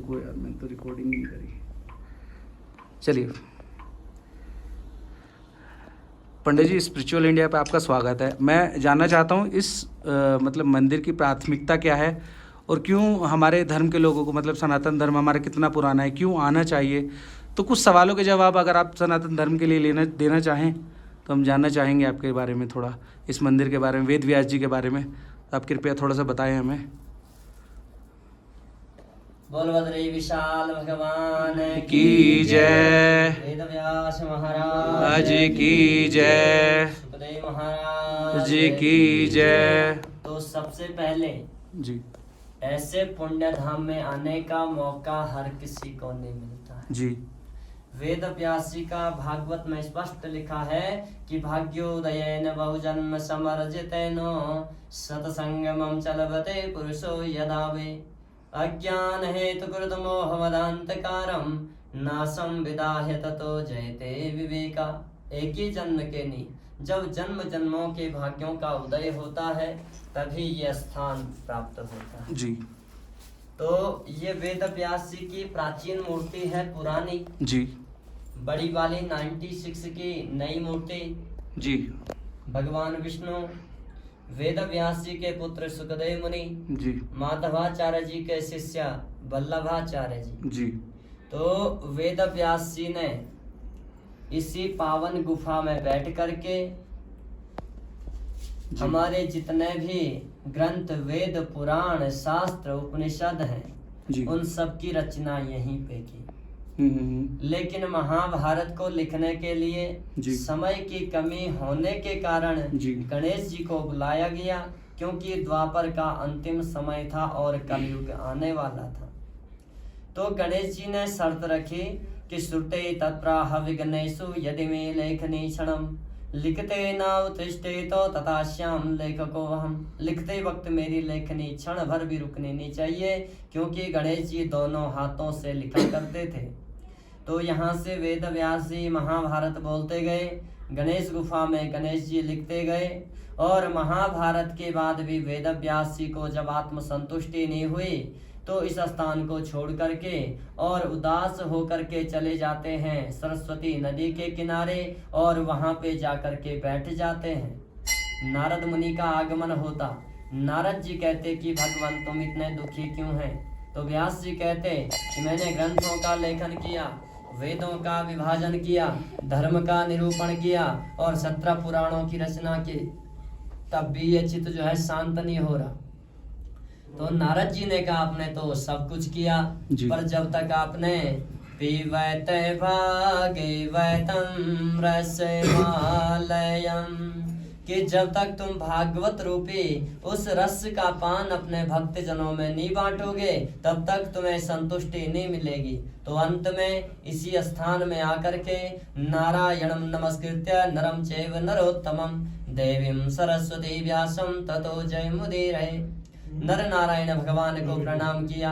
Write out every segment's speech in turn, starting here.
कोई यार मैंने तो रिकॉर्डिंग नहीं करी। चलिए पंडित जी, स्पिरिचुअल इंडिया पे आपका स्वागत है। मैं जानना चाहता हूँ इस मतलब मंदिर की प्राथमिकता क्या है और क्यों हमारे धर्म के लोगों को, मतलब सनातन धर्म हमारा कितना पुराना है, क्यों आना चाहिए। तो कुछ सवालों के जवाब अगर आप सनातन धर्म के लिए देना चाहें तो हम जानना चाहेंगे आपके बारे में, थोड़ा इस मंदिर के बारे में, वेद व्यास जी के बारे में। आप कृपया थोड़ा सा बताएं हमें। बोल बद्री विशाल भगवान की जय। वेद व्यास महाराज आज की जय। सुखदेव महाराज जी की जय। तो सबसे पहले जी ऐसे पुण्य धाम में आने का मौका हर किसी को नहीं मिलता है। जी वेद व्यासी का भागवत में स्पष्ट लिखा है कि भाग्योदयेन बहुजन्म समर्जितेनो सतसंगमं चलवते पुरुषो यदा वे अज्ञान हेतु कृत मोहमदांतकारम नासम विदाह्य ततो जयते विवेका। एक ही जन्म के नहीं, जब जन्म जन्मों के भाग्यों का उदय होता है तभी यह स्थान प्राप्त होता है। जी तो ये वेद व्यास जी की प्राचीन मूर्ति है, पुरानी जी बड़ी वाली 96 की नई मूर्ति। जी भगवान विष्णु, वेद व्यास जी के पुत्र सुखदेव मुनि, जी माधवाचार्य जी के शिष्य वल्लभाचार्य जी। जी तो वेद व्यास जी ने इसी पावन गुफा में बैठ करके हमारे जितने भी ग्रंथ, वेद, पुराण, शास्त्र, उपनिषद हैं, उन सब की रचना यहीं पे की। लेकिन महाभारत को लिखने के लिए समय की कमी होने के कारण गणेश जी को बुलाया गया, क्योंकि द्वापर का अंतिम समय था और कलयुग आने वाला था। तो गणेश जी ने शर्त रखी कि श्रुते तत्प्राह विघ्नेषु यदि मे लेखनी क्षणम लिखते न उत्तिष्ठे तो तथा श्याम लेखको हम। लिखते वक्त मेरी लेखनी क्षण भर भी रुकनी नहीं चाहिए, क्योंकि गणेश जी दोनों हाथों से लिखा करते थे। तो यहाँ से वेद व्यास जी महाभारत बोलते गए, गणेश गुफा में गणेश जी लिखते गए। और महाभारत के बाद भी वेद व्यास जी को जब आत्म संतुष्टि नहीं हुई तो इस स्थान को छोड़ करके और उदास होकर के चले जाते हैं सरस्वती नदी के किनारे, और वहां पे जाकर के बैठ जाते हैं। नारद मुनि का आगमन होता। नारद जी कहते कि भगवान तुम इतने दुखी क्यों हैं। तो व्यास जी कहते कि मैंने ग्रंथों का लेखन किया, वेदों का विभाजन किया, धर्म का निरूपण किया और 17 पुराणों की रचना की, तब भी ये चित्त जो है शांत नहीं हो रहा। तो नारद जी ने कहा आपने तो सब कुछ किया, पर जब तक आपने पीवैत भागे वैतम रसमालयम, कि जब तक तुम भागवत रूपी उस रस का पान अपने भक्त जनों में नहीं बांटोगे तब तक तुम्हें संतुष्टि नहीं मिलेगी। तो अंत में इसी स्थान में आकर के नारायणम नमस्कृत्य नरम चैव नरोत्तमम देवीं सरस्वती व्यासम ततो जयमुदीरये। नर नारायण भगवान को प्रणाम किया,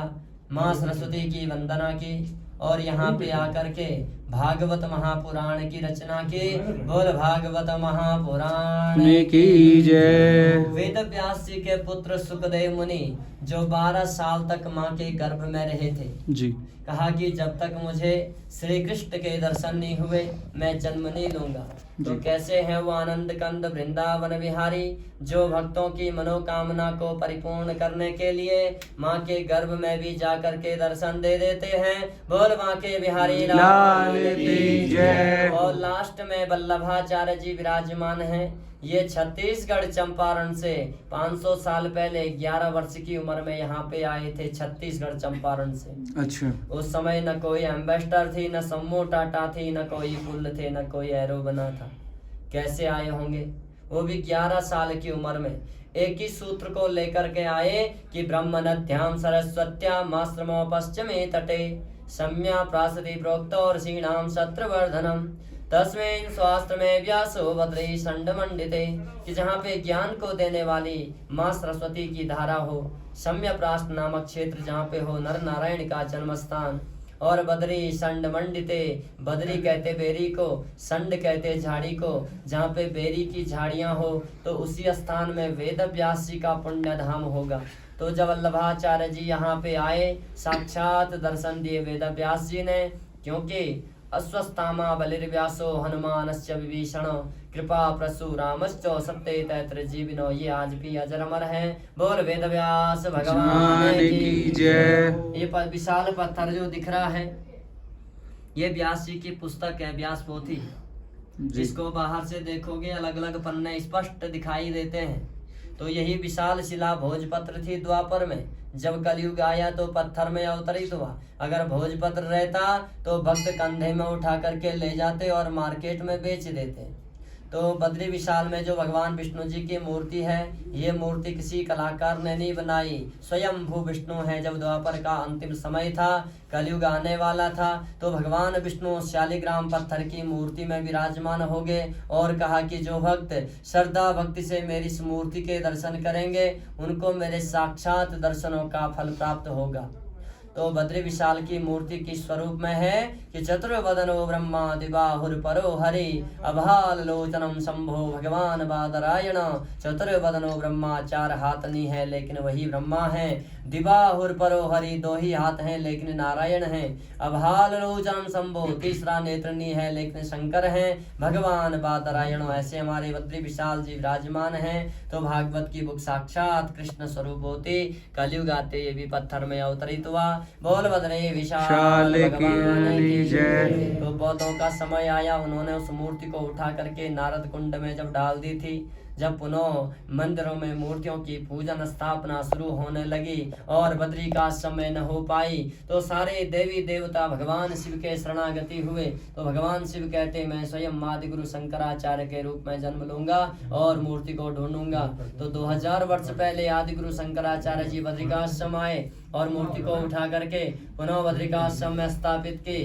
माँ सरस्वती की वंदना की और यहाँ पे आकर के भागवत महापुराण की रचना की। बोल भागवत महापुराण की जय। वेद व्यास जी के पुत्र सुखदेव मुनि जो 12 साल तक माँ के गर्भ में रहे थे, जी कहा कि जब तक मुझे श्री कृष्ण के दर्शन नहीं हुए मैं जन्म नहीं लूंगा। तो कैसे है वो आनंद कंद वृंदावन विहारी, जो भक्तों की मनोकामना को परिपूर्ण करने के लिए माँ के गर्भ में भी जाकर के दर्शन दे देते हैं। बोल माँ के बिहारी लाल की जय। और लास्ट में वल्लभाचार्य जी विराजमान हैं। ये छत्तीसगढ़ चंपारण से 500 साल पहले 11 वर्ष की उम्र में यहाँ पे आए थे, छत्तीसगढ़ चंपारण से। अच्छा। उस समय न कोई एम्बेसडर थी, न सम्मो टाटा थी, न कोई पुल थे, न कोई एरो बना था। कैसे आए होंगे, वो भी 11 साल की उम्र में। एक ही सूत्र को लेकर के आए कि ब्रह्म नद्याम सरस्वत्याम आश्रमो पश्चिमे तटे सम्या प्रासति प्रोक्तो और श्रीणाम शत्रुवर्धनम तस्में स्वास्थ्य में व्यासो बद्री संड मंडिते, कि जहाँ पे ज्ञान को देने वाली माँ सरस्वती की धारा हो, सम्य प्रास्त नामक क्षेत्र जहाँ पे हो नर नारायण का जन्म स्थान, और बद्री संड मंडिते, बद्री कहते बेरी को, संड कहते झाड़ी को, जहाँ पे बेरी की झाड़ियाँ हो तो उसी स्थान में वेद व्यास जी का पुण्य धाम होगा। तो जब वल्लभाचार्य जी यहाँ पे आए, साक्षात दर्शन दिए वेद व्यास जी ने, क्योंकि अश्वत्थामा बलिर्व्यासो हनुमानश्च विभीषण कृपा परशुरामश्च सत्य तैत्र जीविनो, ये आज भी अजर अमर है। बोल वेद व्यास भगवान की जय। ये विशाल पत्थर जो दिख रहा है, ये व्यास जी की पुस्तक है, व्यास पोथी। जिसको बाहर से देखोगे अलग अलग पन्ने स्पष्ट दिखाई देते हैं। तो यही विशाल शिला भोजपत्र थी द्वापर में। जब कलयुग आया तो पत्थर में अवतरित हुआ। अगर भोजपत्र रहता तो भक्त कंधे में उठा करके ले जाते और मार्केट में बेच देते। तो बद्री विशाल में जो भगवान विष्णु जी की मूर्ति है, ये मूर्ति किसी कलाकार ने नहीं बनाई, स्वयं भू विष्णु है। जब द्वापर का अंतिम समय था, कलयुग आने वाला था, तो भगवान विष्णु शालिग्राम पत्थर की मूर्ति में विराजमान हो गए और कहा कि जो भक्त श्रद्धा भक्ति से मेरी इस मूर्ति के दर्शन करेंगे, उनको मेरे साक्षात दर्शनों का फल प्राप्त होगा। तो बद्री विशाल की मूर्ति किस स्वरूप में है कि चतुर्वदनो ब्रह्मा दिबाहुर परो हरि अभाल लोचनम शंभो भगवान बादरायण। चतुर्वदनो ब्रह्मा, चार हाथ नहीं है लेकिन वही ब्रह्मा है। दिबाहुर परो हरि, दो ही हाथ हैं लेकिन नारायण है। अभाल लोचनम शंभो, तीसरा नेत्र नहीं है लेकिन शंकर है। भगवान बादरायण, ऐसे हमारे बद्री विशाल जी विराजमान हैं। तो भागवत की बुक साक्षात कृष्ण स्वरूप होती, कलयुग आते ये भी पत्थर में अवतरित हुआ। बोल बद्री विशाल भगवान की जय। तो बौद्धों का समय आया, उन्होंने उस मूर्ति को उठा करके नारद कुंड में जब डाल दी थी, जब पुनः मंदिरों में मूर्तियों की पूजन स्थापना शुरू होने लगी और बद्री का समय न हो पाई, तो सारे देवी देवता भगवान शिव के शरणागति हुए। तो भगवान शिव कहते मैं स्वयं आदि गुरु शंकराचार्य के रूप में जन्म लूंगा और मूर्ति को ढूंढूंगा। तो 2000 वर्ष पहले आदि गुरु शंकराचार्य जी बद्रिकाश्रम आए और मूर्ति को उठा करके पुनः बद्रिकाश्रम में स्थापित की।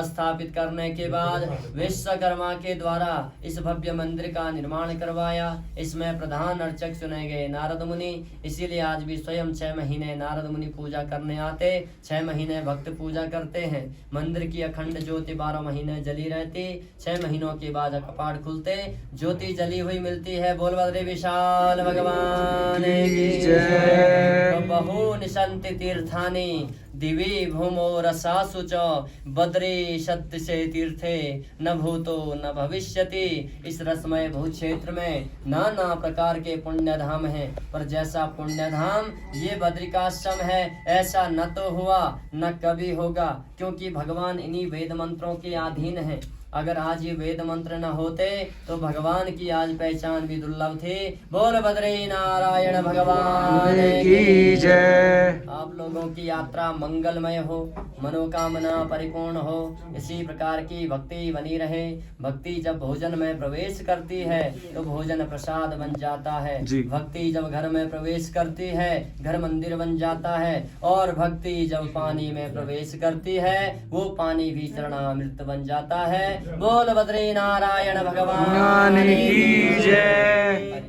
स्थापित करने के बाद विश्वकर्मा के द्वारा इस भव्य मंदिर का निर्माण करवाया। इसमें प्रधान अर्चक चुने गए नारद मुनि। इसीलिए आज भी स्वयं 6 महीने नारद मुनि पूजा करने आते, 6 महीने भक्त पूजा करते हैं। मंदिर की अखंड ज्योति 12 महीने जली रहती, 6 महीनों के बाद कपाट खुलते, ज्योति जली हुई मिलती है। बोल बद्री विशाल भगवान की जय। तो बहु निशंति तीर्थानि दिवी भूमो रसासु च, बद्री सत्य से तीर्थे न भूतो न भविष्यति। इस रसमय भू क्षेत्र में नाना प्रकार के पुण्य धाम हैं, पर जैसा पुण्य धाम ये बद्रिकाश्रम है, ऐसा न तो हुआ न कभी होगा, क्योंकि भगवान इन्हीं वेद मंत्रों के अधीन है। अगर आज ये वेद मंत्र न होते तो भगवान की आज पहचान भी दुर्लभ थी। बोल बद्री नारायण भगवान की जय। आप लोगों की यात्रा मंगलमय हो, मनोकामना परिपूर्ण हो, इसी प्रकार की भक्ति बनी रहे। भक्ति जब भोजन में प्रवेश करती है तो भोजन प्रसाद बन जाता है। भक्ति जब घर में प्रवेश करती है, घर मंदिर बन जाता है। और भक्ति जब पानी में प्रवेश करती है, वो पानी भी चरणामृत बन जाता है। बोल बद्री नारायण भगवान की जय।